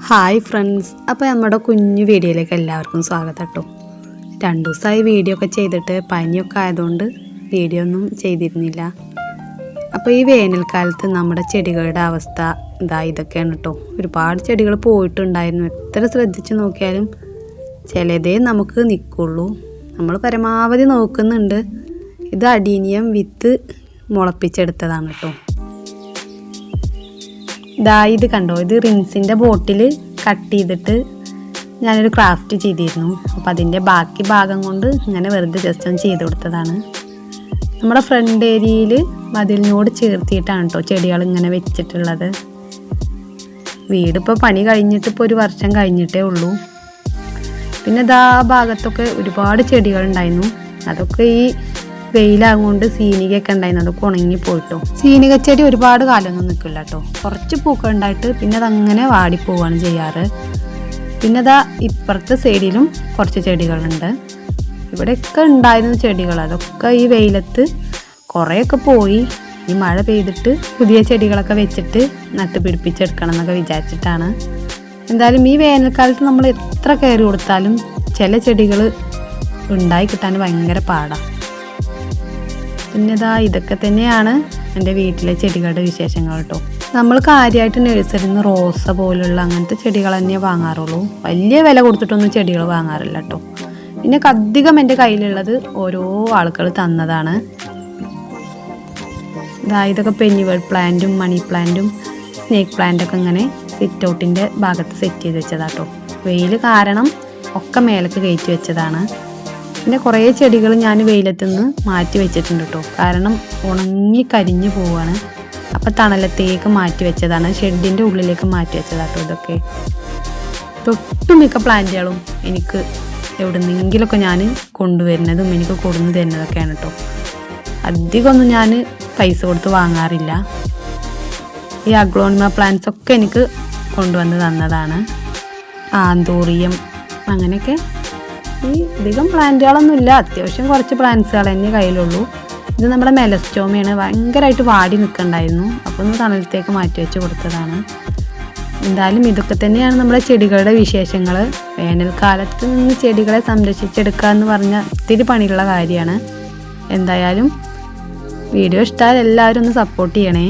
Hi friends, അപ്പോൾ നമ്മുടെ കുഞ്ഞു വീഡിയോയിലേക്ക് എല്ലാവർക്കും സ്വാഗതം കേട്ടോ. 2 ദിവസമായി വീഡിയോ ഒക്കെ ചെയ്തിട്ട് പനിയൊക്കെ ആയതുകൊണ്ട് വീഡിയോ ഒന്നും ചെയ്തിരുന്നില്ല. അപ്പോൾ ഈ വേനൽക്കാലത്ത് നമ്മുടെ ചെടികളുടെ അവസ്ഥ ഇതൊക്കെയാണ് കേട്ടോ. ഒരുപാട് ചെടികൾ പോയിട്ടുണ്ടായിരുന്നു. എത്ര ശ്രദ്ധിച്ച് നോക്കിയാലും ചിലതേ നമുക്ക് നിൽക്കുള്ളൂ. നമ്മൾ പരമാവധി നോക്കുന്നുണ്ട്. ഇത് അഡീനിയം വിത്ത് മുളപ്പിച്ചെടുത്തതാണ് കേട്ടോ. ഇത് കണ്ടോ, ഇത് റിൻസിൻ്റെ ബോട്ടിൽ കട്ട് ചെയ്തിട്ട് ഞാനൊരു ക്രാഫ്റ്റ് ചെയ്തിരുന്നു. അപ്പോൾ അതിൻ്റെ ബാക്കി ഭാഗം കൊണ്ട് ഇങ്ങനെ വെറുതെ ജസ്റ്റ് ഒന്ന് ചെയ്ത് കൊടുത്തതാണ്. നമ്മുടെ ഫ്രണ്ട് ഏരിയയിൽ മതിലിനോട് ചേർത്തിയിട്ടാണ് കേട്ടോ ചെടികൾ ഇങ്ങനെ വെച്ചിട്ടുള്ളത്. വീടിപ്പോൾ പണി കഴിഞ്ഞിട്ട് ഇപ്പോൾ 1 വർഷം കഴിഞ്ഞിട്ടേ ഉള്ളൂ. പിന്നെ ഭാഗത്തൊക്കെ ഒരുപാട് ചെടികളുണ്ടായിരുന്നു. അതൊക്കെ ഈ വെയിലാകൊണ്ട് സീനികയൊക്കെ ഉണ്ടായിരുന്നു, അതൊക്കെ ഉണങ്ങി പോയിട്ടോ. സീനിക ചെടി ഒരുപാട് കാലമൊന്നും നിൽക്കില്ല കേട്ടോ. കുറച്ച് പൂക്കൾ ഉണ്ടായിട്ട് പിന്നെ അതങ്ങനെ വാടിപ്പോവാണ് ചെയ്യാറ്. പിന്നെ ഇപ്പുറത്തെ സൈഡിലും കുറച്ച് ചെടികളുണ്ട്. ഇവിടെയൊക്കെ ഉണ്ടായിരുന്ന ചെടികൾ അതൊക്കെ ഈ വെയിലത്ത് കുറേയൊക്കെ പോയി. ഈ മഴ പെയ്തിട്ട് പുതിയ ചെടികളൊക്കെ വെച്ചിട്ട് നട്ട് പിടിപ്പിച്ചെടുക്കണം എന്നൊക്കെ വിചാരിച്ചിട്ടാണ്. എന്തായാലും ഈ വേനൽക്കാലത്ത് നമ്മൾ എത്ര കെയർ കൊടുത്താലും ചില ചെടികൾ ഉണ്ടായി കിട്ടാൻ ഭയങ്കര പാടാണ്. പിന്നെ ഇതൊക്കെ തന്നെയാണ് എൻ്റെ വീട്ടിലെ ചെടികളുടെ വിശേഷങ്ങൾ കേട്ടോ. നമ്മൾ കാര്യമായിട്ട് നഴ്സറിയിൽ നിന്ന് റോസ പോലുള്ള അങ്ങനത്തെ ചെടികൾ തന്നെ വാങ്ങാറുള്ളൂ. വലിയ വില കൊടുത്തിട്ടൊന്നും ചെടികൾ വാങ്ങാറില്ല കേട്ടോ. പിന്നെ അധികം എൻ്റെ കയ്യിലുള്ളത് ഓരോ ആളുകൾ തന്നതാണ്. ഇതൊക്കെ പെന്നിവേർഡ് പ്ലാന്റും മണി പ്ലാന്റും സ്നേക്ക് പ്ലാന്റൊക്കെ ഇങ്ങനെ സിറ്റ് ഔട്ടിൻ്റെ ഭാഗത്ത് സെറ്റ് ചെയ്ത് വെച്ചതാട്ടോ. വെയിൽ കാരണം ഒക്കെ മേലേക്ക് കയറ്റി വെച്ചതാണ്. പിന്നെ കുറേ ചെടികൾ ഞാൻ വെയിലത്ത് നിന്ന് മാറ്റി വെച്ചിട്ടുണ്ട് കേട്ടോ. കാരണം ഉണങ്ങി കരിഞ്ഞു പോവുകയാണ്. അപ്പം തണലത്തേക്ക് മാറ്റി വെച്ചതാണ്, ഷെഡിൻ്റെ ഉള്ളിലേക്ക് മാറ്റി വെച്ചതാട്ടോ. ഇതൊക്കെ തൊട്ടുമിക്ക പ്ലാന്റുകളും എനിക്ക് എവിടുന്നെങ്കിലൊക്കെ ഞാൻ കൊണ്ടുവരുന്നതും എനിക്ക് കൊടുന്നു തരുന്നതൊക്കെയാണ് കേട്ടോ. അധികമൊന്നും ഞാൻ പൈസ കൊടുത്ത് വാങ്ങാറില്ല. ഈ അഗ്ലോണിമ പ്ലാന്റ്സ് ഒക്കെ എനിക്ക് കൊണ്ടുവന്ന് തന്നതാണ്. ആന്തൂറിയം അങ്ങനെയൊക്കെ. ഈ അധികം പ്ലാന്റുകളൊന്നുമില്ല, അത്യാവശ്യം കുറച്ച് പ്ലാന്റ്സുകൾ തന്നെ കയ്യിലുള്ളൂ. ഇത് നമ്മുടെ മെലസ്റ്റോമയാണ്, ഭയങ്കരമായിട്ട് വാടി നിൽക്കണ്ടായിരുന്നു. അപ്പോൾ ഒന്ന് തണലത്തേക്ക് മാറ്റി വെച്ച് കൊടുത്തതാണ്. എന്തായാലും ഇതൊക്കെ തന്നെയാണ് നമ്മുടെ ചെടികളുടെ വിശേഷങ്ങൾ. വേനൽക്കാലത്ത് നിന്ന് ചെടികളെ സംരക്ഷിച്ചെടുക്കുക എന്ന് പറഞ്ഞാൽ ഒത്തിരി പണിയുള്ള കാര്യമാണ്. എന്തായാലും വീഡിയോ ഇഷ്ടമായാൽ എല്ലാവരും ഒന്ന് സപ്പോർട്ട് ചെയ്യണേ.